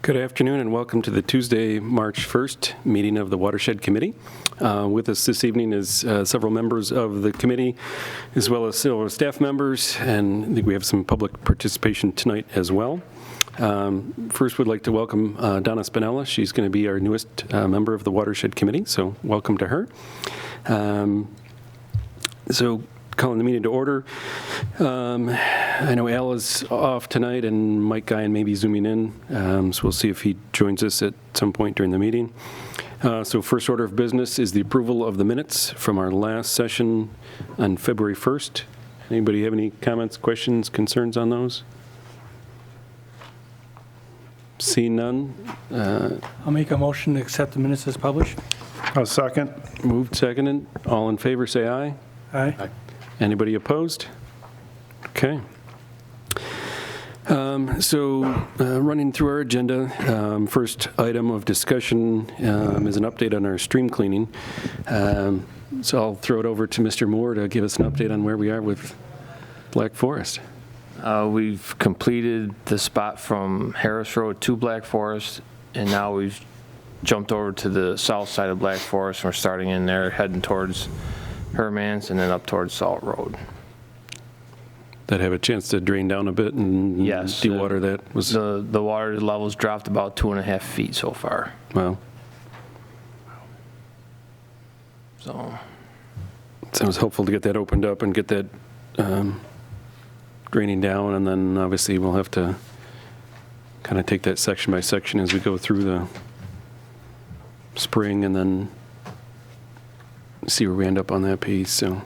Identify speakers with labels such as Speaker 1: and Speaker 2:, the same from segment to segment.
Speaker 1: Good afternoon and welcome to the Tuesday, March 1st meeting of the Watershed Committee. With us this evening is several members of the committee, as well as several staff members, and I think we have some public participation tonight as well. First, we'd like to welcome Donna Spinella. She's going to be our newest member of the Watershed Committee, so welcome to her. Calling the meeting to order. I know Al is off tonight and Mike Guyan may be zooming in, so we'll see if he joins us at some point during the meeting. So first order of business is the approval of the minutes from our last session on February 1st. Anybody have any comments, questions, concerns on those? Seeing none.
Speaker 2: I'll make a motion to accept the minutes as published.
Speaker 3: A second.
Speaker 1: Moved, seconded. All in favor, say aye.
Speaker 2: Aye.
Speaker 1: Anybody opposed? Okay. Running through our agenda, first item of discussion is an update on our stream cleaning. So I'll throw it over to Mr. Moore to give us an update on where we are with Black Forest.
Speaker 4: We've completed the spot from Harris Road to Black Forest, and now we've jumped over to the south side of Black Forest. We're starting in there, heading towards Hermann's and then up towards Salt Road.
Speaker 1: That have a chance to drain down a bit and
Speaker 4: yes,
Speaker 1: dewater that? Was
Speaker 4: the water levels dropped about 2.5 feet so far.
Speaker 1: Wow.
Speaker 4: So
Speaker 1: it was hopeful to get that opened up and get that draining down, and then obviously we'll have to kind of take that section by section as we go through the spring and then see where we end up on that piece. So,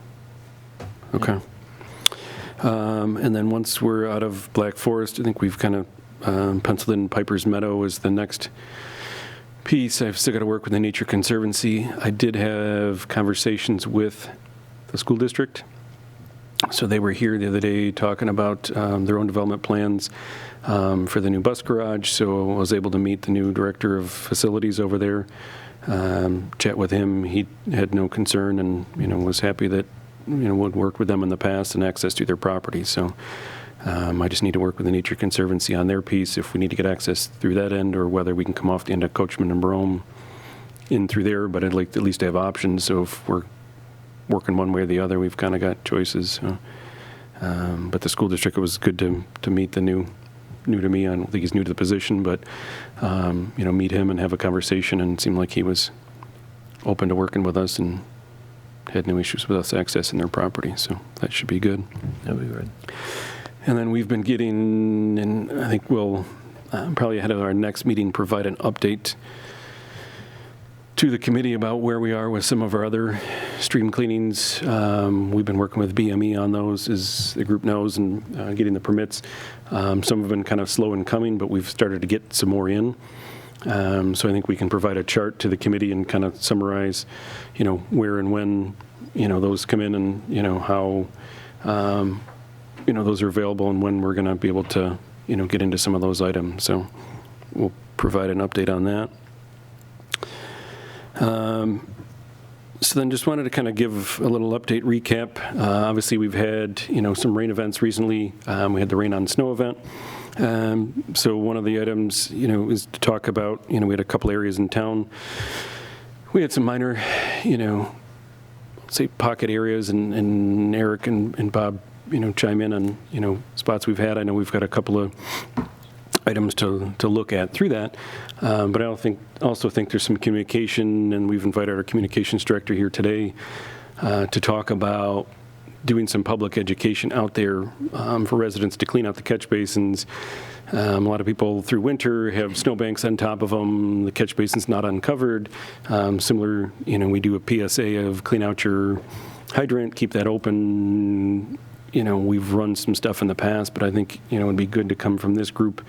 Speaker 1: okay. And then once we're out of Black Forest, I think we've kind of penciled in Piper's Meadow as the next piece. I've still got to work with the Nature Conservancy. I did have conversations with the school district. So they were here the other day talking about their own development plans for the new bus garage. So I was able to meet the new director of facilities over there. Chat with him. He had no concern and, was happy that, would work with them in the past and access to their property. So I just need to work with the Nature Conservancy on their piece if we need to get access through that end or whether we can come off the end of Coachman and Brome in through there. But I'd like to at least have options. So if we're working one way or the other, we've kind of got choices. So, but the school district, it was good to meet the new to me. I don't think he's new to the position, but meet him and have a conversation, and it seemed like he was open to working with us and had no issues with us accessing their property. So that should be good.
Speaker 4: that'll be good.
Speaker 1: And then we've been getting, and I think we'll probably ahead of our next meeting provide an update to the committee about where we are with some of our other stream cleanings. We've been working with BME on those, as the group knows, and getting the permits. Some have been kind of slow in coming, but we've started to get some more in. So I think we can provide a chart to the committee and kind of summarize, where and when, those come in and, how, those are available and when we're going to be able to, get into some of those items. So we'll provide an update on that. So then just wanted to kind of give a little update recap. Obviously we've had, some rain events recently. We had the rain on snow event. So one of the items, is to talk about, we had a couple areas in town. We had some minor, say pocket areas and Eric and Bob, chime in on, spots we've had. I know we've got a couple of items to look at through that. But I also think there's some communication, and we've invited our communications director here today to talk about doing some public education out there for residents to clean out the catch basins. A lot of people through winter have snowbanks on top of them. The catch basin's not uncovered. Similar, we do a PSA of clean out your hydrant, keep that open. We've run some stuff in the past, but I think, it would be good to come from this group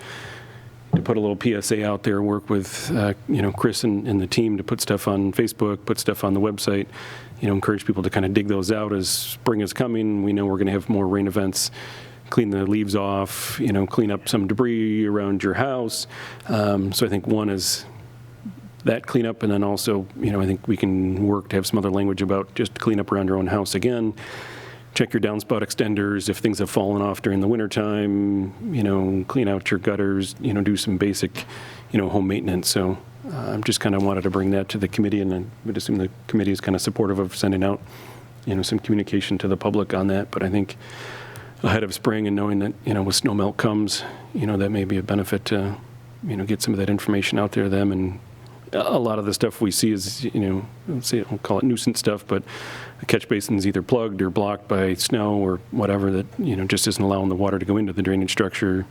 Speaker 1: to put a little PSA out there, work with, Chris and the team to put stuff on Facebook, put stuff on the website, encourage people to kind of dig those out as spring is coming. We know we're going to have more rain events, clean the leaves off, clean up some debris around your house. So I think one is that cleanup, and then also, I think we can work to have some other language about just clean up around your own house again. check your downspout extenders if things have fallen off during the wintertime, clean out your gutters, do some basic, home maintenance. So I'm just kind of wanted to bring that to the committee, and I would assume the committee is kind of supportive of sending out, some communication to the public on that. But I think ahead of spring and knowing that, with snow melt comes, that may be a benefit to, get some of that information out there to them. And a lot of the stuff we see is, we'll call it nuisance stuff, but the catch basin's either plugged or blocked by snow or whatever that, just isn't allowing the water to go into the drainage structure.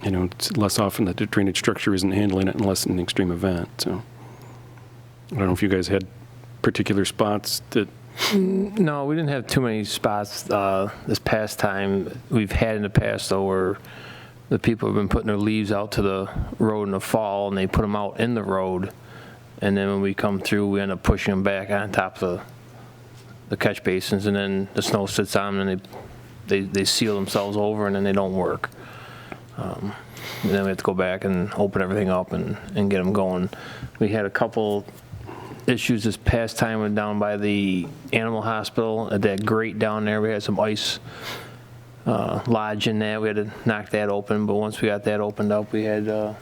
Speaker 1: It's less often that the drainage structure isn't handling it unless an extreme event. So I don't know if you guys had particular spots that.
Speaker 4: No, we didn't have too many spots this past time. We've had in the past, though, where the people have been putting their leaves out to the road in the fall, and they put them out in the road, and then when we come through, we end up pushing them back on top of the catch basins, and then the snow sits on them, and they seal themselves over, and then they don't work. And then we have to go back and open everything up and get them going. We had a couple issues this past time when down by the animal hospital at that grate down there. We had some ice lodge in that. We had to knock that open, but once we got that opened up, we had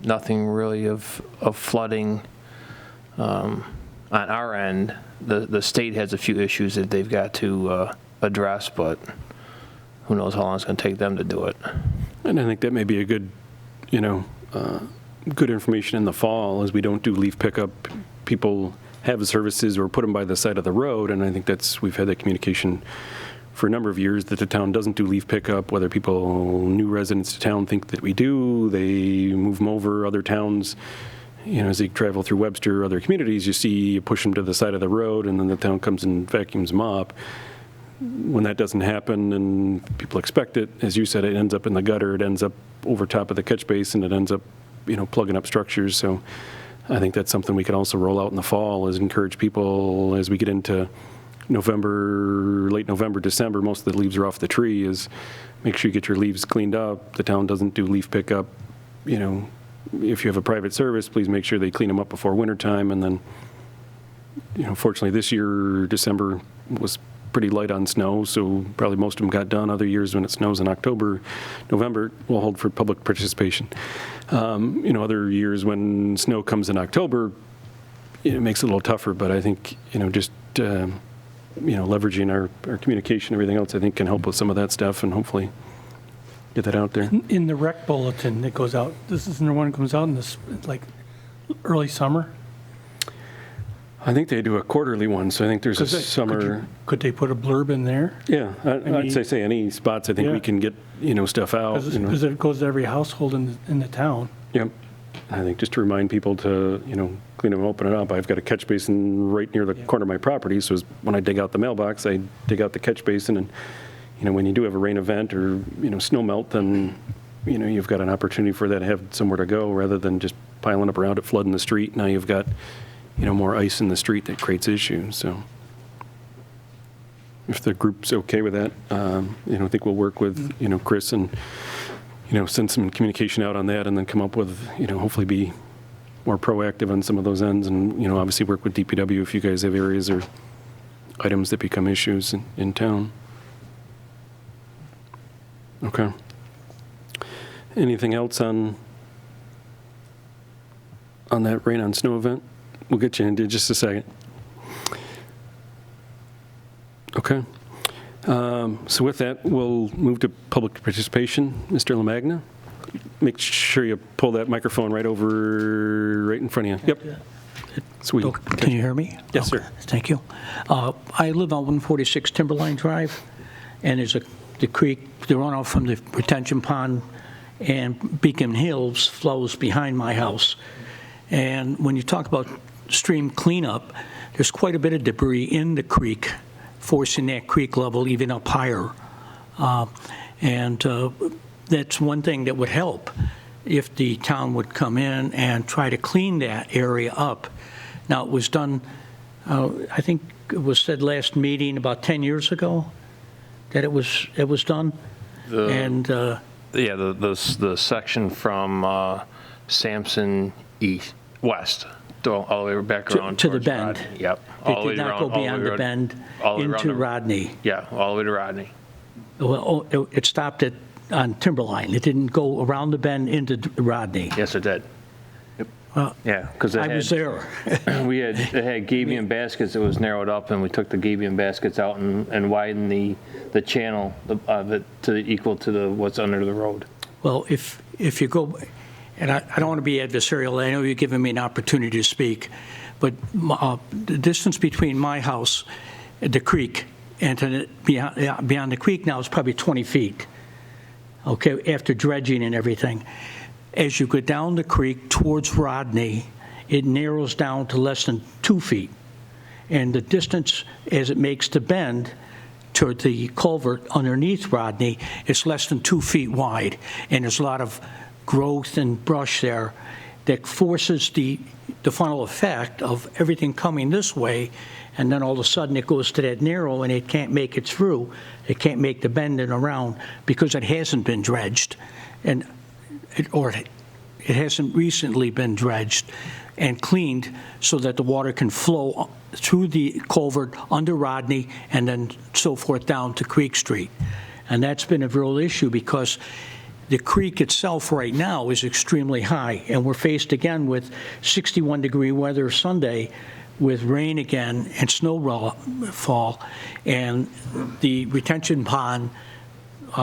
Speaker 4: nothing really of flooding on our end. The state has a few issues that they've got to address, but who knows how long it's going to take them to do it.
Speaker 1: And I think that may be a good, good information in the fall, as we don't do leaf pickup. People have services or put them by the side of the road, and I think we've had that communication for a number of years that the town doesn't do leaf pickup. Whether new residents to town think that we do, they move them over. Other towns, as they travel through Webster or other communities, you push them to the side of the road, and then the town comes and vacuums them up. When that doesn't happen and people expect it, as you said, it ends up in the gutter, it ends up over top of the catch basin, it ends up, plugging up structures. So I think that's something we could also roll out in the fall, is encourage people as we get into November, late November, December, most of the leaves are off the tree, is make sure you get your leaves cleaned up. The town doesn't do leaf pickup. If you have a private service, please make sure they clean them up before wintertime. And then, fortunately this year, December was pretty light on snow, so probably most of them got done. Other years when it snows in October, November, we'll hold for public participation. Other years when snow comes in October, it makes it a little tougher, but I think, just, leveraging our communication, everything else, I think can help with some of that stuff and hopefully get that out there.
Speaker 2: In the rec bulletin that goes out, this is the one that comes out in this, like, early summer?
Speaker 1: I think they do a quarterly one, so I think there's a summer.
Speaker 2: Could they put a blurb in there?
Speaker 1: Yeah, I'd say any spots I think we can get, stuff out.
Speaker 2: Because it goes to every household in the town.
Speaker 1: Yep. I think just to remind people to, clean them, open it up. I've got a catch basin right near the corner of my property, so when I dig out the mailbox, I dig out the catch basin, and, when you do have a rain event or, snow melt, then, you've got an opportunity for that to have somewhere to go rather than just piling up around it, flooding the street. Now you've got, more ice in the street that creates issues. So if the group's okay with that, I think we'll work with, Chris and, send some communication out on that and then come up with, hopefully be more proactive on some of those ends and, obviously work with DPW if you guys have areas or items that become issues in town. Okay. Anything else on that rain on snow event? We'll get you into just a second. Okay. So with that, we'll move to public participation. Mr. LaMagna, make sure you pull that microphone right in front of you. Yep. Sweet.
Speaker 3: Oh, can you hear me?
Speaker 1: Yes,
Speaker 3: okay.
Speaker 1: Sir.
Speaker 3: Thank you. I live on 146 Timberline Drive, and there's the creek, the runoff from the retention pond and Beacon Hills flows behind my house. And when you talk about stream cleanup, there's quite a bit of debris in the creek, forcing that creek level even up higher. And that's one thing that would help if the town would come in and try to clean that area up. Now, it was done, I think it was said last meeting about 10 years ago that it was done. The
Speaker 4: section from Sampson west, all the way back around
Speaker 3: to the bend.
Speaker 4: Rodney. Yep.
Speaker 3: It did not go beyond the bend into Rodney.
Speaker 4: Yeah, all the way to Rodney.
Speaker 3: Well, it stopped at on Timberline. It didn't go around the bend into Rodney.
Speaker 4: Yes, it did.
Speaker 3: Well,
Speaker 4: Yeah, because
Speaker 3: I was there.
Speaker 4: it had gabion baskets. It was narrowed up, and we took the gabion baskets out and widened the channel of it to equal to what's under the road.
Speaker 3: Well, if you go, and I don't want to be adversarial, I know you're giving me an opportunity to speak, but the distance between my house, the creek, and to beyond the creek now is probably 20 feet, okay, after dredging and everything. As you go down the creek towards Rodney, it narrows down to less than 2 feet. And the distance as it makes the bend to the culvert underneath Rodney is less than 2 feet wide. And there's a lot of growth and brush there that forces the funnel effect of everything coming this way, and then all of a sudden it goes to that narrow and it can't make it through. It can't make the bend and around because it hasn't been dredged. And it hasn't recently been dredged and cleaned so that the water can flow through the culvert under Rodney and then so forth down to Creek Street. And that's been a real issue because the creek itself right now is extremely high, and we're faced again with 61-degree weather Sunday with rain again and snowfall, and the retention pond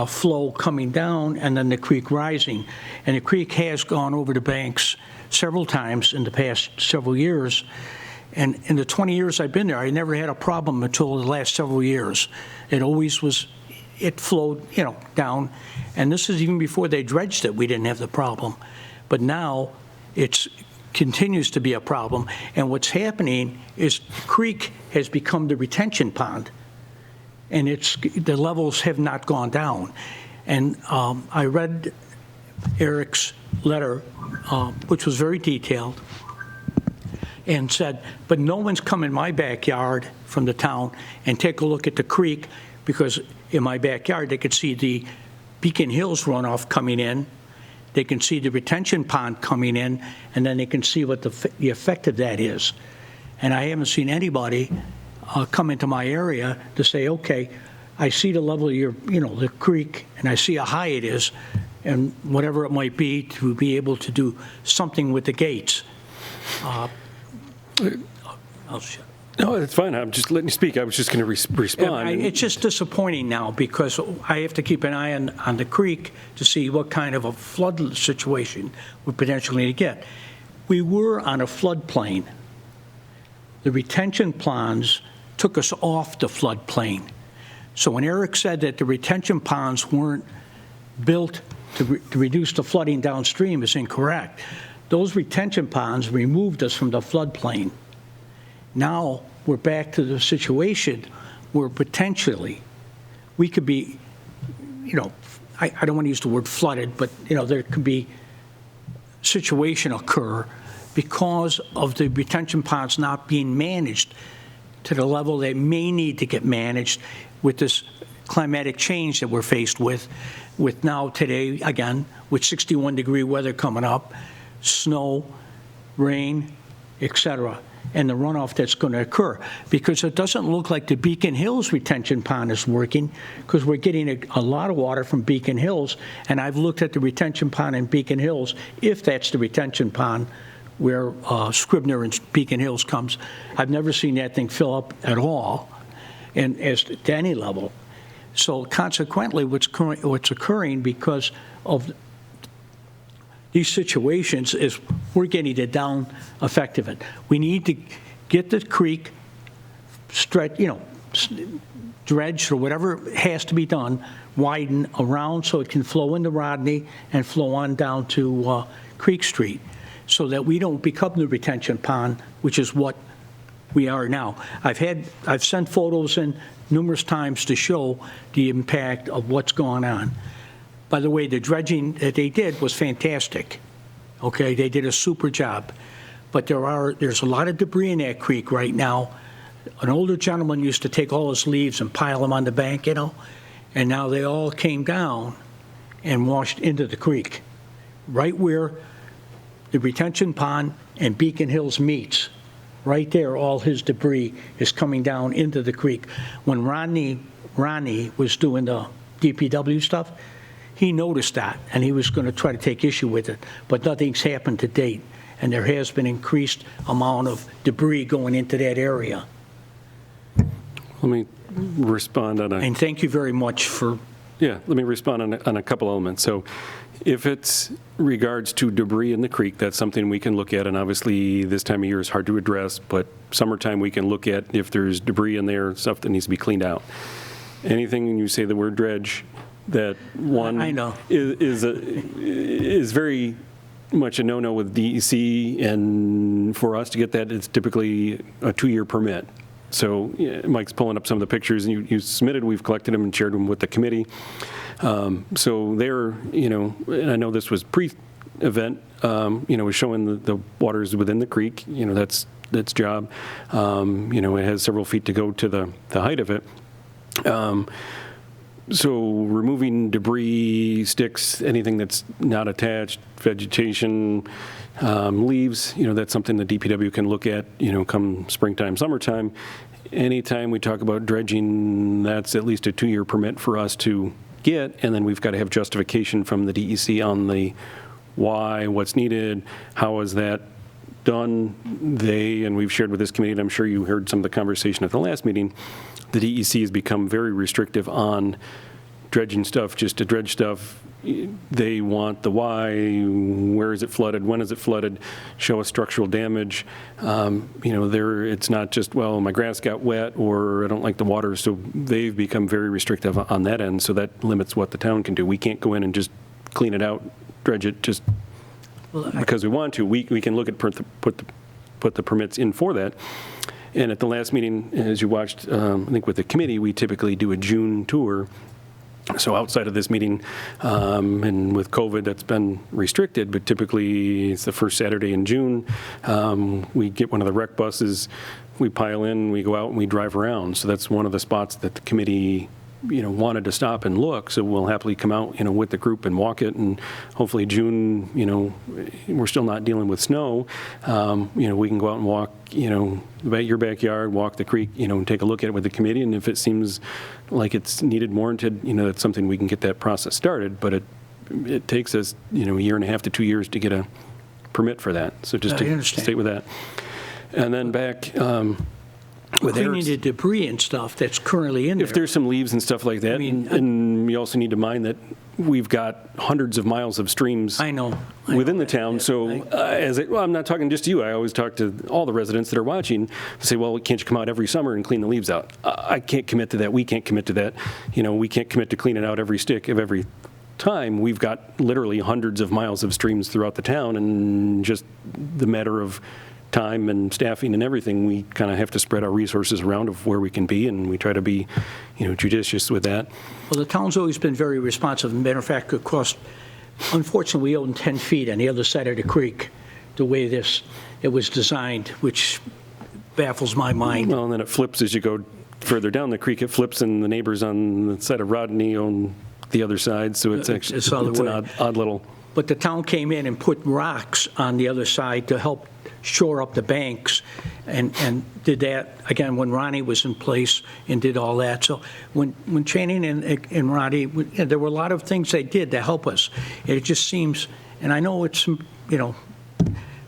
Speaker 3: flow coming down and then the creek rising. And the creek has gone over the banks several times in the past several years. And in the 20 years I've been there, I never had a problem until the last several years. It always was, it flowed, down. And this is even before they dredged it, we didn't have the problem. But now it continues to be a problem. And what's happening is the creek has become the retention pond. And the levels have not gone down. And I read Eric's letter, which was very detailed, and said, but no one's come in my backyard from the town and take a look at the creek, because in my backyard they could see the Beacon Hills runoff coming in, they can see the retention pond coming in, and then they can see what the effect of that is. And I haven't seen anybody come into my area to say, okay, I see the level of your, the creek, and I see how high it is, and whatever it might be, to be able to do something with the gates. I'll shut.
Speaker 1: No, it's fine. I'm just letting you speak. I was just going to respond.
Speaker 3: It's just disappointing now because I have to keep an eye on the creek to see what kind of a flood situation we're potentially going to get. We were on a floodplain. The retention ponds took us off the floodplain. So when Eric said that the retention ponds weren't built to reduce the flooding downstream is incorrect. Those retention ponds removed us from the floodplain. Now we're back to the situation where potentially we could be, I don't want to use the word flooded, but there could be situation occur because of the retention ponds not being managed to the level they may need to get managed with this climatic change that we're faced with now today, again, with 61-degree weather coming up, snow, rain, etc., and the runoff that's going to occur. Because it doesn't look like the Beacon Hills retention pond is working, because we're getting a lot of water from Beacon Hills, and I've looked at the retention pond in Beacon Hills, if that's the retention pond where Scribner and Beacon Hills comes. I've never seen that thing fill up at all, and as to any level. So consequently, what's occurring because of these situations is we're getting the down effect of it. We need to get the creek dredged or whatever has to be done, widen around so it can flow into Rodney and flow on down to Creek Street, so that we don't become the retention pond, which is what we are now. I've sent photos in numerous times to show the impact of what's going on. By the way, the dredging that they did was fantastic. Okay, they did a super job. But there's a lot of debris in that creek right now. An older gentleman used to take all his leaves and pile them on the bank, and now they all came down and washed into the creek, right where the retention pond and Beacon Hills meets. Right there, all his debris is coming down into the creek. When Ronnie was doing the DPW stuff, he noticed that, and he was going to try to take issue with it, but nothing's happened to date, and there has been increased amount of debris going into that area.
Speaker 1: Let me respond on a...
Speaker 3: And thank you very much for...
Speaker 1: Yeah, let me respond on a couple elements. So if it's regards to debris in the creek, that's something we can look at, and obviously this time of year is hard to address, but summertime we can look at if there's debris in there, stuff that needs to be cleaned out. Anything you say the word dredge, that one
Speaker 3: I know.
Speaker 1: is very much a no-no with DEC, and for us to get that, it's typically a 2-year permit. So yeah, Mike's pulling up some of the pictures, and you submitted, we've collected them and shared them with the committee. So they're, and I know this was pre-event, was showing the waters within the creek, that's job. It has several feet to go to the height of it. So removing debris, sticks, anything that's not attached, vegetation, leaves, that's something the DPW can look at, come springtime, summertime. Anytime we talk about dredging, that's at least a 2-year permit for us to get, and then we've got to have justification from the DEC on the why, what's needed, how is that done. And we've shared with this committee, and I'm sure you heard some of the conversation at the last meeting, the DEC has become very restrictive on dredging stuff, just to dredge stuff. They want the why, where is it flooded, when is it flooded, show us structural damage. It's not just, well, my grass got wet or I don't like the water, so they've become very restrictive on that end, so that limits what the town can do. We can't go in and just clean it out, dredge it, just because we want to. We can look at put the permits in for that. And at the last meeting, as you watched, I think with the committee, we typically do a June tour. So outside of this meeting, and with COVID, that's been restricted, but typically it's the first Saturday in June. We get one of the rec buses, we pile in, we go out and we drive around. So that's one of the spots that the committee wanted to stop and look, so we'll happily come out, with the group and walk it, and hopefully June, we're still not dealing with snow. We can go out and walk, your backyard, walk the creek, and take a look at it with the committee, and if it seems like it's needed, warranted, that's something we can get that process started, but it takes us, a year and a half to 2 years to get a permit for that, so just to stay with that. And then back, with
Speaker 3: cleaning the debris and stuff that's currently in there.
Speaker 1: If there's some leaves and stuff like that, and we also need to mind that we've got hundreds of miles of streams within the town. So I'm not talking just to you. I always talk to all the residents that are watching to say, well, can't you come out every summer and clean the leaves out? I can't commit to that. We can't commit to that. We can't commit to cleaning out every stick of every time. We've got literally hundreds of miles of streams throughout the town, and just the matter of time and staffing and everything, we kind of have to spread our resources around of where we can be, and we try to be, judicious with that.
Speaker 3: Well, the town's always been very responsive. Matter of fact, unfortunately, we own 10 feet on the other side of the creek, the way it was designed, which baffles my mind.
Speaker 1: Well, and then it flips as you go further down the creek. It flips, and the neighbors on the side of Rodney own the other side, so it's an odd little.
Speaker 3: But the town came in and put rocks on the other side to help shore up the banks, and did that, again, when Ronnie was in place and did all that. So when Channing and Ronnie, there were a lot of things they did to help us. It just seems, and I know it's,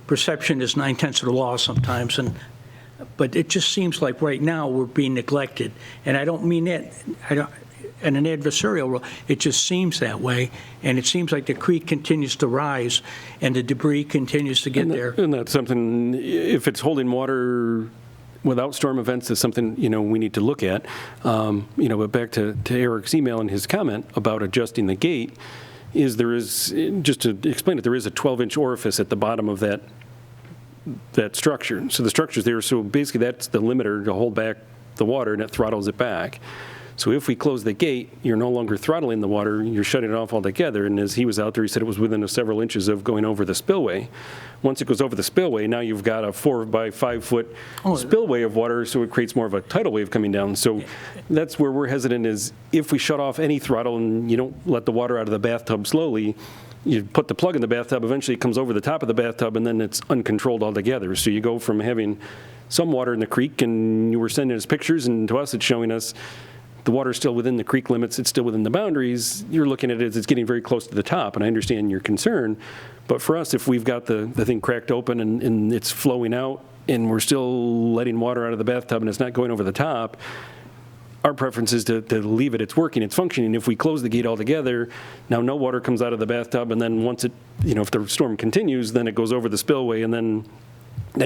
Speaker 3: perception is 9/10 of the law sometimes, but it just seems like right now we're being neglected. And I don't mean that, in an adversarial role, it just seems that way, and it seems like the creek continues to rise and the debris continues to get there.
Speaker 1: And that's something, if it's holding water without storm events, that's something, we need to look at. But back to Eric's email and his comment about adjusting the gate, just to explain it, there is a 12-inch orifice at the bottom of that structure. So the structure's there, so basically that's the limiter to hold back the water, and it throttles it back. So if we close the gate, you're no longer throttling the water, you're shutting it off altogether. And as he was out there, he said it was within several inches of going over the spillway. Once it goes over the spillway, now you've got a 4 by 5 foot spillway of water, so it creates more of a tidal wave coming down. So that's where we're hesitant, is if we shut off any throttle and you don't let the water out of the bathtub slowly, you put the plug in the bathtub, eventually it comes over the top of the bathtub, and then it's uncontrolled altogether. So you go from having some water in the creek, and you were sending us pictures, and to us it's showing us the water's still within the creek limits, it's still within the boundaries, you're looking at it as it's getting very close to the top, and I understand your concern. But for us, if we've got the thing cracked open and it's flowing out, and we're still letting water out of the bathtub and it's not going over the top, our preference is to leave it. It's working, it's functioning. If we close the gate altogether, now no water comes out of the bathtub, and then once it, if the storm continues, then it goes over the spillway, and then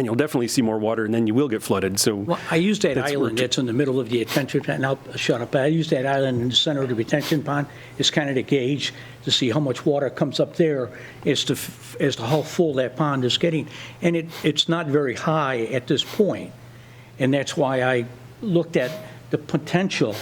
Speaker 1: you'll definitely see more water, and then you will get flooded. So
Speaker 3: Well, I use that
Speaker 1: That's
Speaker 3: island that's in the middle of the retention pond. Now, shut up. I use that island in the center of the retention pond. It's kind of the gauge to see how much water comes up there as to how full that pond is getting. And it's not very high at this point. And that's why I looked at the potential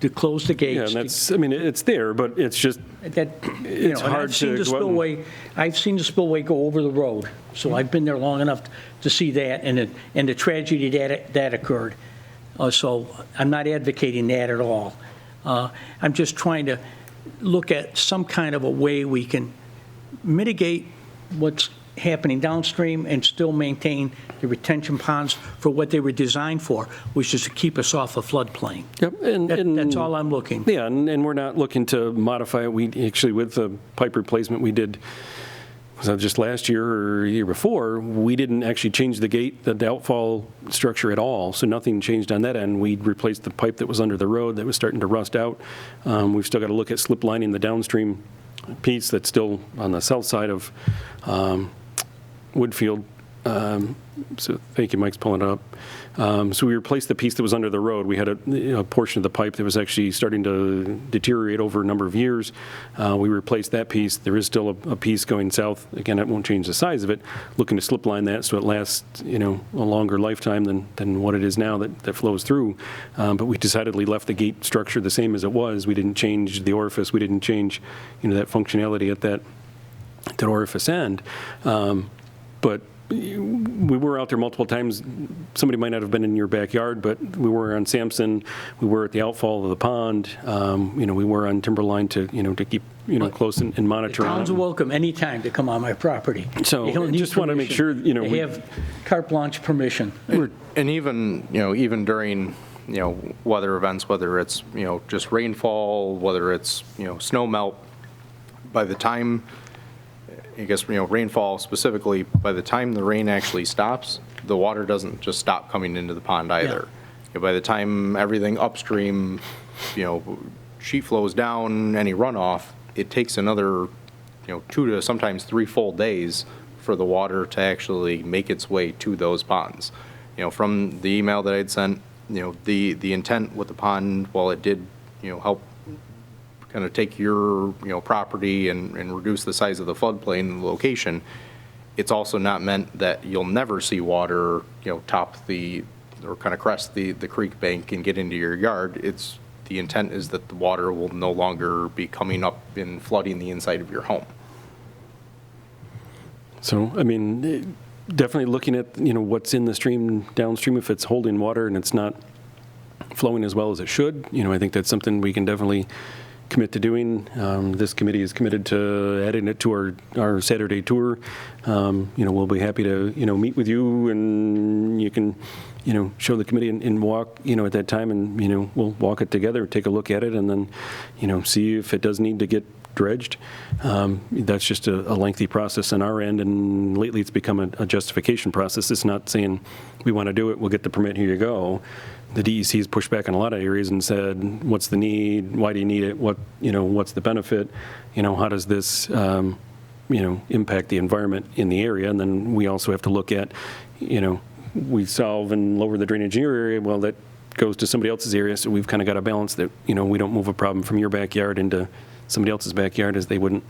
Speaker 3: to close the
Speaker 1: yeah,
Speaker 3: gates.
Speaker 1: and that's, I mean, it's there, but it's just,
Speaker 3: It's
Speaker 1: hard to go out and-
Speaker 3: I've seen the spillway go over the road, so I've been there long enough to see that and the tragedy that occurred. So I'm not advocating that at all. I'm just trying to look at some kind of a way we can mitigate what's happening downstream and still maintain the retention ponds for what they were designed for, which is to keep us off a floodplain.
Speaker 1: yep. And
Speaker 3: That's all I'm looking.
Speaker 1: Yeah, and we're not looking to modify it. We actually, with the pipe replacement we did, was that just last year or year before, we didn't actually change the gate, the outfall structure at all, so nothing changed on that end. We replaced the pipe that was under the road that was starting to rust out. We've still got to look at slip lining the downstream piece that's still on the south side of Woodfield. So thank you, Mike's pulling it up. So we replaced the piece that was under the road. We had a portion of the pipe that was actually starting to deteriorate over a number of years. We replaced that piece. There is still a piece going south. Again, it won't change the size of it. Looking to slip line that so it lasts, a longer lifetime than what it is now that flows through. But we decidedly left the gate structure the same as it was. We didn't change the orifice. We didn't change, that functionality at that orifice end. But we were out there multiple times. Somebody might not have been in your backyard, but we were on Sampson. We were at the outfall of the pond. We were on Timberline to keep, close and monitor.
Speaker 3: The towns are welcome anytime to come on my property.
Speaker 1: So,
Speaker 3: They don't need
Speaker 1: just wanna make
Speaker 3: permission.
Speaker 1: sure,
Speaker 3: They have carte blanche permission.
Speaker 5: And even, even during, weather events, whether it's, just rainfall, whether it's, snow melt, by the time, I guess, rainfall specifically, by the time the rain actually stops, the water doesn't just stop coming into the pond either. By the time everything upstream, sheet flows down, any runoff, it takes another, 2 to sometimes 3 full days for the water to actually make its way to those ponds. From the email that I'd sent, the intent with the pond, while it did, help kind of take your, property and reduce the size of the floodplain and the location, it's also not meant that you'll never see water, top or kind of crest the creek bank and get into your yard. The intent is that the water will no longer be coming up and flooding the inside of your home.
Speaker 1: So, I mean, definitely looking at, what's in the stream downstream, if it's holding water and it's not flowing as well as it should, I think that's something we can definitely commit to doing. This committee is committed to adding it to our Saturday tour. We'll be happy to, meet with you, and you can, show the committee and walk, at that time, and, we'll walk it together, take a look at it, and then, see if it does need to get dredged. That's just a lengthy process on our end, and lately it's become a justification process. It's not saying we want to do it, we'll get the permit, here you go. The DEC has pushed back in a lot of areas and said, what's the need? Why do you need it? What's the benefit? How does this, impact the environment in the area? And then we also have to look at, we solve and lower the drainage in your area. Well, that goes to somebody else's area. So we've kind of got to balance that, we don't move a problem from your backyard into somebody else's backyard, as they wouldn't,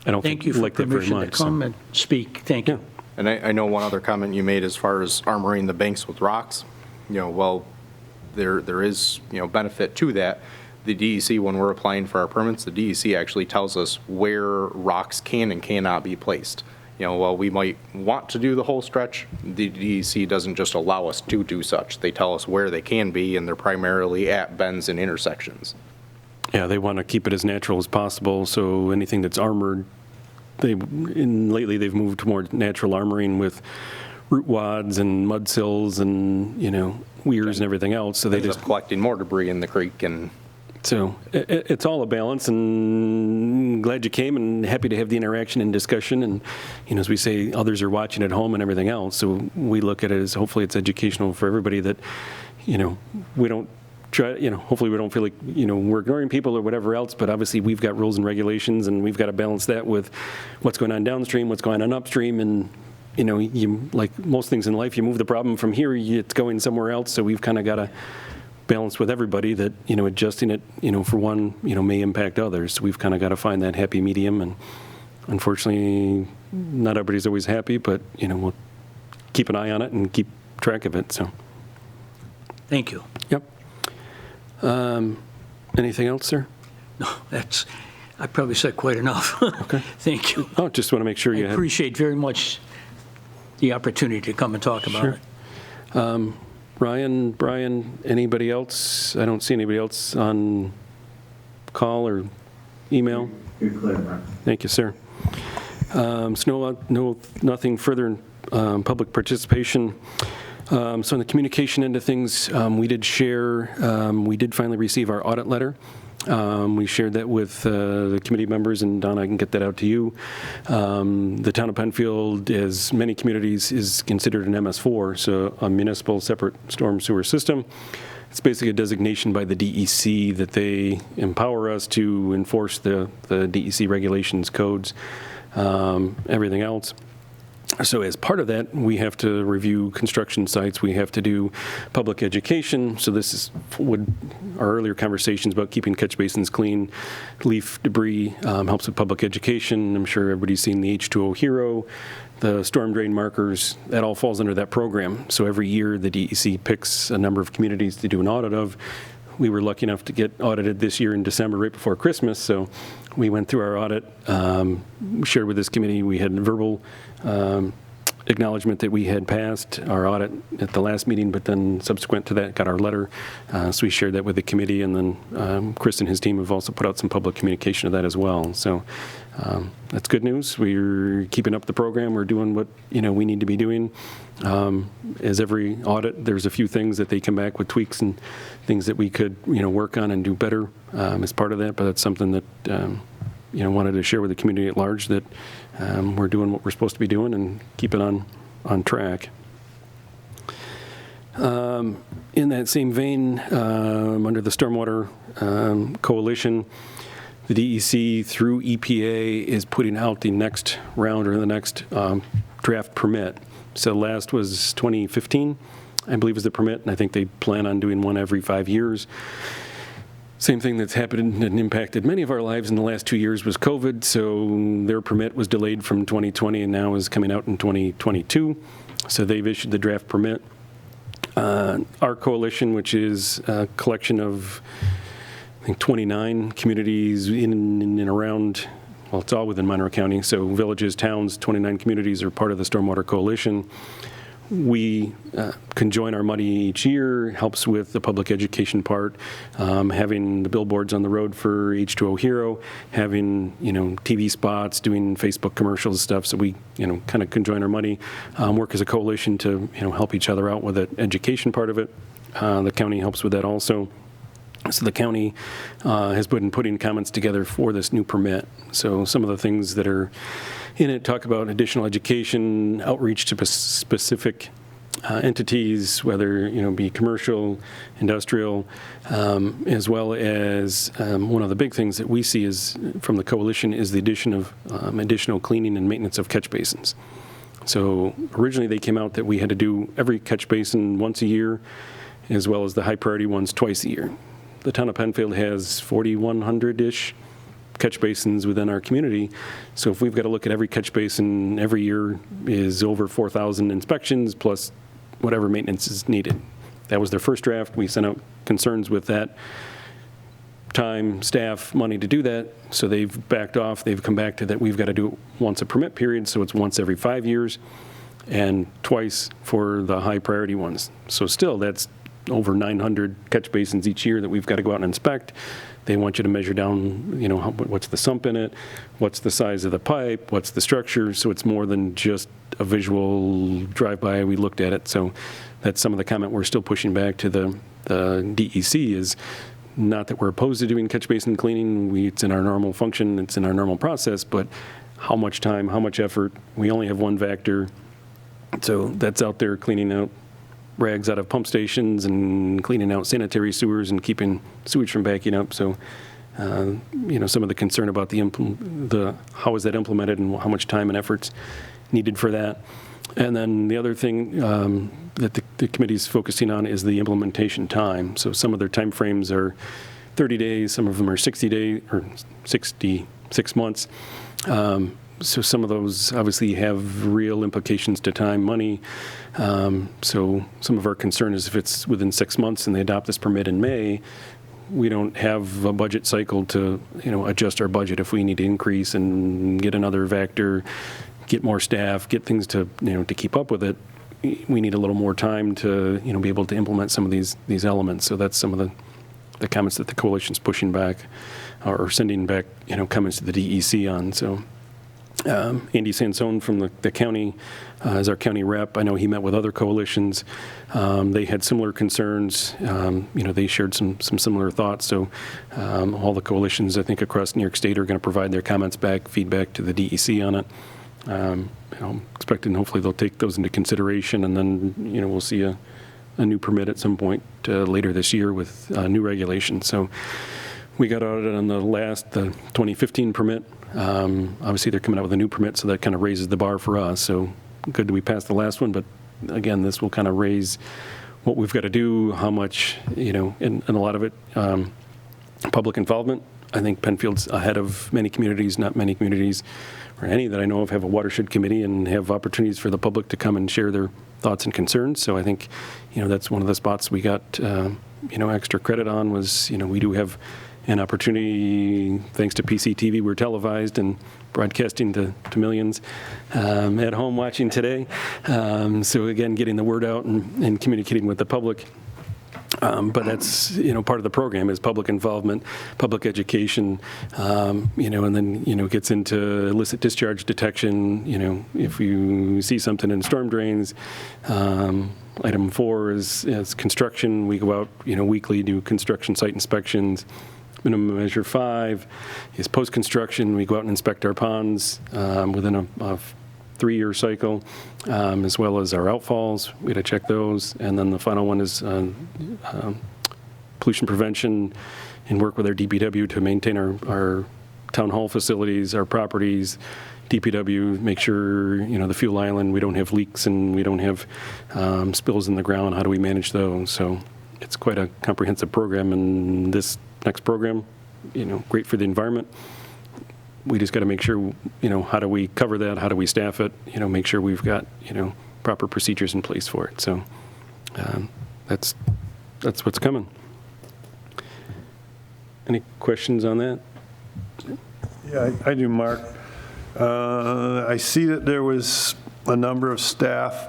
Speaker 1: I don't think,
Speaker 3: Thank you for
Speaker 1: like that very
Speaker 3: permission to
Speaker 1: much.
Speaker 3: come and speak. Thank you.
Speaker 5: And I know one other comment you made as far as armoring the banks with rocks. Well, there is, benefit to that. The DEC, when we're applying for our permits, the DEC actually tells us where rocks can and cannot be placed. While we might want to do the whole stretch, the DEC doesn't just allow us to do such. They tell us where they can be, and they're primarily at bends and intersections.
Speaker 1: Yeah, they want to keep it as natural as possible, so anything that's armored, lately they've moved toward natural armoring with root wads and mud sills and, weirs and everything else. So they
Speaker 5: Ends
Speaker 1: just,
Speaker 5: up collecting more debris in the creek and.
Speaker 1: so it's all a balance, and glad you came and happy to have the interaction and discussion. And, as we say, others are watching at home and everything else. So we look at it as hopefully it's educational for everybody that, we don't try, hopefully we don't feel like, we're ignoring people or whatever else. But obviously we've got rules and regulations, and we've got to balance that with what's going on downstream, what's going on upstream. And, you, like most things in life, you move the problem from here, it's going somewhere else. So we've kind of got to balance with everybody that, adjusting it, for one, may impact others. So we've kind of got to find that happy medium. And unfortunately, not everybody's always happy, but, we'll keep an eye on it and keep track of it. So,
Speaker 3: Thank you.
Speaker 1: yep. Anything else, sir?
Speaker 3: No, I probably said quite enough.
Speaker 1: Okay.
Speaker 3: Thank you.
Speaker 1: Oh, just want to make sure
Speaker 3: I
Speaker 1: you have.
Speaker 3: appreciate very much the opportunity to come and talk about
Speaker 1: Sure.
Speaker 3: it.
Speaker 1: Ryan, Brian, anybody else? I don't see anybody else on call or email.
Speaker 6: You're clear, Mark.
Speaker 1: Thank you, sir. So nothing further in public participation. So on the communication end of things, we did share, we did finally receive our audit letter. We shared that with the committee members, and Donna, I can get that out to you. The town of Penfield, as many communities, is considered an MS4, so a municipal separate storm sewer system. It's basically a designation by the DEC that they empower us to enforce the DEC regulations, codes, everything else. So as part of that, we have to review construction sites. We have to do public education. So this is our earlier conversations about keeping catch basins clean. Leaf debris helps with public education. I'm sure everybody's seen the H2O Hero, the storm drain markers. That all falls under that program. So every year, the DEC picks a number of communities to do an audit of. We were lucky enough to get audited this year in December, right before Christmas. So we went through our audit, shared with this committee. We had verbal acknowledgement that we had passed our audit at the last meeting, but then subsequent to that, got our letter. So we shared that with the committee, and then Chris and his team have also put out some public communication of that as well. So that's good news. We're keeping up the program. We're doing what we need to be doing. As every audit, there's a few things that they come back with tweaks and things that we could work on and do better as part of that. But that's something that wanted to share with the community at large, that we're doing what we're supposed to be doing and keeping on track. In that same vein, under the Stormwater Coalition, the DEC through EPA is putting out the next round, or the next draft permit. So last was 2015, I believe, is the permit, and I think they plan on doing one every 5 years. Same thing that's happened and impacted many of our lives in the last 2 years was COVID, so their permit was delayed from 2020 and now is coming out in 2022. So they've issued the draft permit. Our coalition, which is a collection of, I think, 29 communities in and around, well, it's all within Monroe County, so villages, towns, 29 communities are part of the Stormwater Coalition. We conjoin our money each year, helps with the public education part, having the billboards on the road for H2O Hero, having, TV spots, doing Facebook commercials and stuff. So we, kind of conjoin our money, work as a coalition to, help each other out with the education part of it. The county helps with that also. So the county has been putting comments together for this new permit. So some of the things that are in it talk about additional education, outreach to specific entities, whether be commercial, industrial, as well as one of the big things that we see is from the coalition is the addition of additional cleaning and maintenance of catch basins. So originally they came out that we had to do every catch basin once a year, as well as the high priority ones twice a year. The town of Penfield has 4,100-ish catch basins within our community. So if we've got to look at every catch basin every year is over 4,000 inspections plus whatever maintenance is needed. That was their first draft. We sent out concerns with that time, staff, money to do that. So they've backed off. They've come back to that we've got to do it once a permit period. So it's once every 5 years and twice for the high priority ones. So still that's over 900 catch basins each year that we've got to go out and inspect. They want you to measure down, what's the sump in it, what's the size of the pipe, what's the structure. So it's more than just a visual drive-by. We looked at it. So that's some of the comment we're still pushing back to the DEC is not that we're opposed to doing catch basin cleaning. It's in our normal function. It's in our normal process. But how much time, how much effort? We only have one Vactor. So that's out there cleaning out rags out of pump stations and cleaning out sanitary sewers and keeping sewage from backing up. So, some of the concern about the how is that implemented and how much time and effort's needed for that. And then the other thing that the committee's focusing on is the implementation time. So some of their timeframes are 30 days, some of them are 60 days or 66 months. So some of those obviously have real implications to time, money. So some of our concern is if it's within 6 months and they adopt this permit in May, we don't have a budget cycle to, adjust our budget if we need to increase and get another Vactor, get more staff, get things to, to keep up with it. We need a little more time to, be able to implement some of these elements. So that's some of the comments that the coalition's pushing back or sending back, comments to the DEC on. So Andy Sansone from the county is our county rep. I know he met with other coalitions. They had similar concerns. They shared some similar thoughts. So all the coalitions, I think, across New York State are going to provide their comments back, feedback to the DEC on it. I'm expecting hopefully they'll take those into consideration, and then, we'll see a new permit at some point later this year with new regulations. So we got audited on the 2015 permit. Obviously, they're coming out with a new permit, so that kind of raises the bar for us. So good that we passed the last one, but again, this will kind of raise what we've got to do, how much, and a lot of it, public involvement. I think Penfield's ahead of many communities. Not many communities, or any that I know of, have a watershed committee and have opportunities for the public to come and share their thoughts and concerns. So I think, that's one of the spots we got, extra credit on was, we do have an opportunity, thanks to PCTV, we're televised and broadcasting to millions at home watching today. So again, getting the word out and communicating with the public. But that's, part of the program is public involvement, public education, and then, gets into illicit discharge detection. If you see something in storm drains, item 4 is construction. We go out, weekly, do construction site inspections. Minimum measure 5 is post-construction. We go out and inspect our ponds within a 3-year cycle, as well as our outfalls. We got to check those. And then the final one is pollution prevention and work with our DPW to maintain our town hall facilities, our properties. DPW, make sure, the fuel island, we don't have leaks and we don't have spills in the ground. How do we manage those? So it's quite a comprehensive program, and this next program, great for the environment. We just got to make sure, how do we cover that? How do we staff it? Make sure we've got, proper procedures in place for it. So that's what's coming. Any questions on that?
Speaker 6: Yeah, I do, Mark. I see that there was a number of staff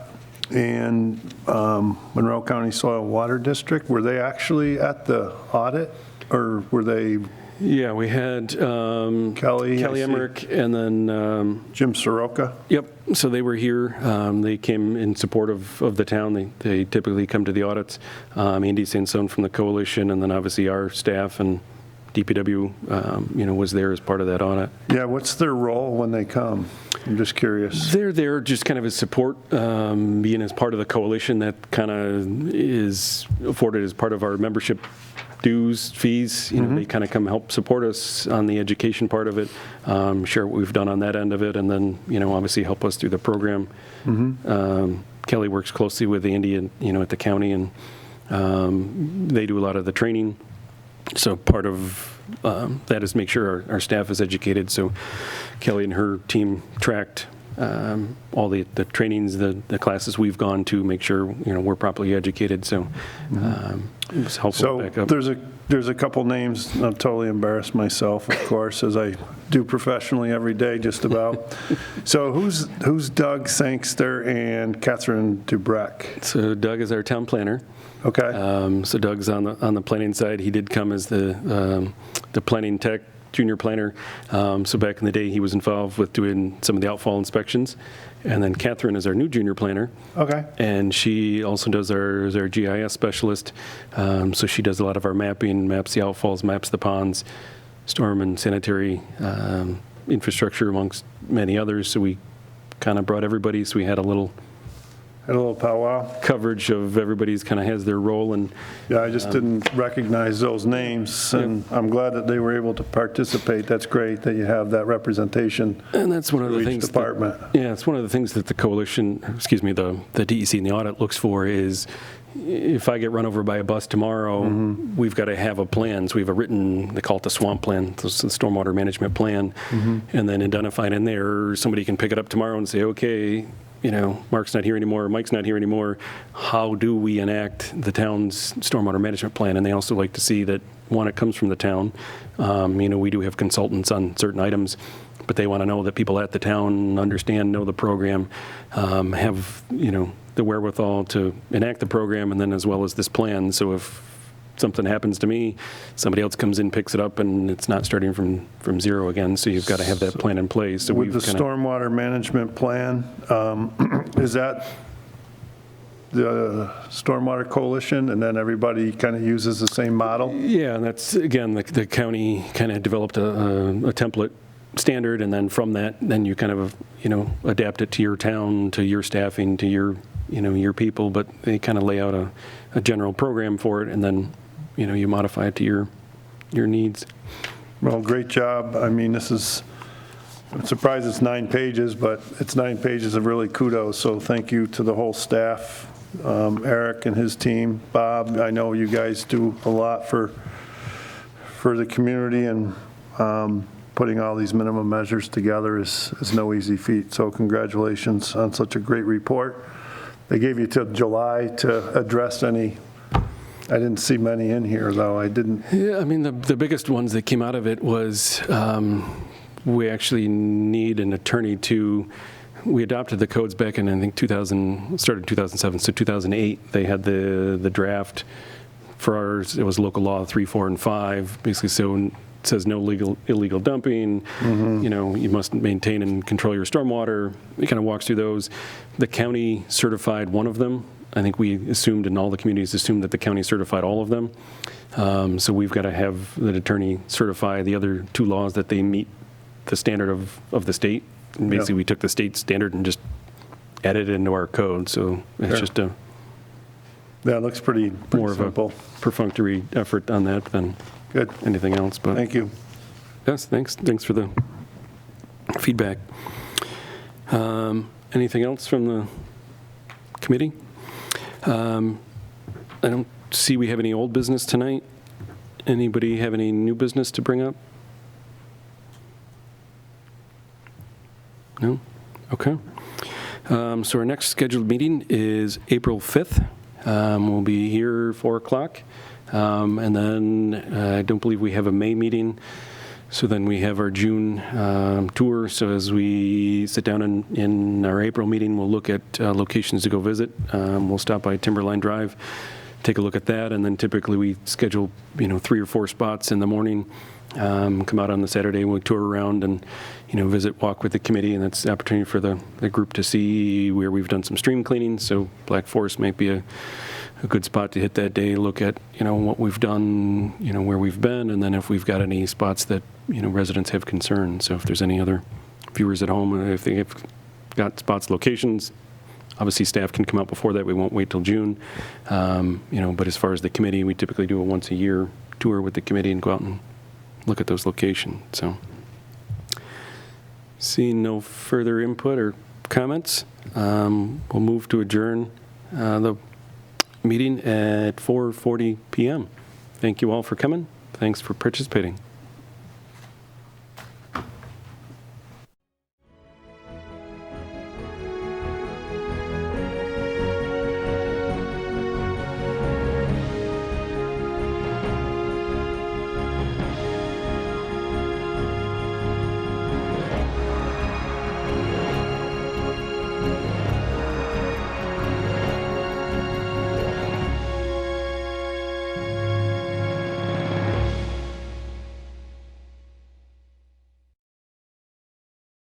Speaker 6: in Monroe County Soil and Water District. Were they actually at the audit, or were they?
Speaker 1: Yeah, we had Kelly Emmerich and then
Speaker 6: Jim Soroka?
Speaker 1: Yep. So they were here. They came in support of the town. They typically come to the audits. Andy Sansone from the coalition, and then obviously our staff and DPW, was there as part of that audit.
Speaker 6: Yeah, what's their role when they come? I'm just curious.
Speaker 1: They're there just kind of as support, being as part of the coalition that kind of is afforded as part of our membership dues, fees. They kind of come help support us on the education part of it, share what we've done on that end of it, and then, obviously help us through the program. Kelly works closely with Andy and, at the county, and they do a lot of the training. So part of that is make sure our staff is educated. So Kelly and her team tracked all the trainings, the classes we've gone to, make sure, we're properly educated, so it was helpful to
Speaker 6: So
Speaker 1: back up.
Speaker 6: there's a couple names, I'm totally embarrassed myself, of course, as I do professionally every day, just about. So who's Doug Sangster and Catherine Dubrec?
Speaker 1: So Doug is our town planner.
Speaker 6: Okay,
Speaker 1: So Doug's on the planning side. He did come as the planning tech junior planner. So back in the day, he was involved with doing some of the outfall inspections. And then Catherine is our new junior planner.
Speaker 6: okay.
Speaker 1: And she also does our GIS specialist. So she does a lot of our mapping, maps the outfalls, maps the ponds, storm and sanitary infrastructure, amongst many others. So we kind of brought everybody. So we had a little
Speaker 6: Had a little powwow.
Speaker 1: coverage of everybody's kind of has their role. And
Speaker 6: Yeah, I just didn't recognize those names, and I'm glad that they were able to participate. That's great that you have that representation.
Speaker 1: that's one of the
Speaker 6: Through each
Speaker 1: things.
Speaker 6: department.
Speaker 1: Yeah, it's one of the things that the coalition, the DEC and the audit looks for is if I get run over by a bus tomorrow, we've got to have a plan. So we have a written, they call it the SWAMP plan, the stormwater management plan, and then identified in there, somebody can pick it up tomorrow and say, okay, Mark's not here anymore, Mike's not here anymore. How do we enact the town's stormwater management plan? And they also like to see that, one, it comes from the town. We do have consultants on certain items, but they want to know that people at the town understand, know the program, have, the wherewithal to enact the program, and then as well as this plan. So if something happens to me, somebody else comes in, picks it up, and it's not starting from zero again. So you've got to have that plan in place. So
Speaker 6: With the
Speaker 1: kinda-
Speaker 6: stormwater management plan, is that the Stormwater Coalition, and then everybody kind of uses the same model?
Speaker 1: Yeah, and that's, again, the county kind of developed a template standard, and then from that, then you kind of, adapt it to your town, to your staffing, to your people, but they kind of lay out a general program for it, and then, you modify it to your needs.
Speaker 6: Well, great job. I mean, I'm surprised it's 9 pages, but it's 9 pages of really kudos, so thank you to the whole staff, Eric and his team. Bob, I know you guys do a lot for the community, and putting all these minimum measures together is no easy feat, so congratulations on such a great report. They gave you till July to address any. I didn't see many in here, though. I didn't.
Speaker 1: Yeah, I mean, the biggest ones that came out of it was we actually need an attorney we adopted the codes back in, I think, started in 2007, so 2008, they had the draft. For ours, it was local law 3, 4, and 5, basically, so it says no illegal dumping, you must maintain and control your stormwater. It kind of walks through those. The county certified one of them. I think we assumed, and all the communities assumed, that the county certified all of them. So we've got to have the attorney certify the other 2 laws that they meet the standard of the state. And basically, we took the state standard and just added it into our code. So it's
Speaker 6: Sure.
Speaker 1: just
Speaker 6: Yeah, it looks pretty
Speaker 1: more of
Speaker 6: simple.
Speaker 1: a perfunctory effort on that than
Speaker 6: Good.
Speaker 1: anything else. But
Speaker 6: Thank you.
Speaker 1: yes, thanks for the feedback. Anything else from the committee? I don't see we have any old business tonight. Anybody have any new business to bring up? No? Okay. So our next scheduled meeting is April 5th. We'll be here 4 o'clock. And then I don't believe we have a May meeting. So then we have our June tour. So as we sit down in our April meeting, we'll look at locations to go visit. We'll stop by Timberline Drive, take a look at that, and then typically we schedule 3 or 4 spots in the morning. Come out on the Saturday, we'll tour around and visit, walk with the committee, and that's the opportunity for the group to see where we've done some stream cleaning. So Black Forest might be a good spot to hit that day, look at what we've done, where we've been, and then if we've got any spots that residents have concerns. So if there's any other viewers at home, if they have got spots, locations, obviously staff can come out before that. We won't wait till June. But as far as the committee, we typically do a once a year tour with the committee and go out and look at those locations. So seeing no further input or comments, we'll move to adjourn the meeting at 4:40 p.m. Thank you all for coming. Thanks for participating.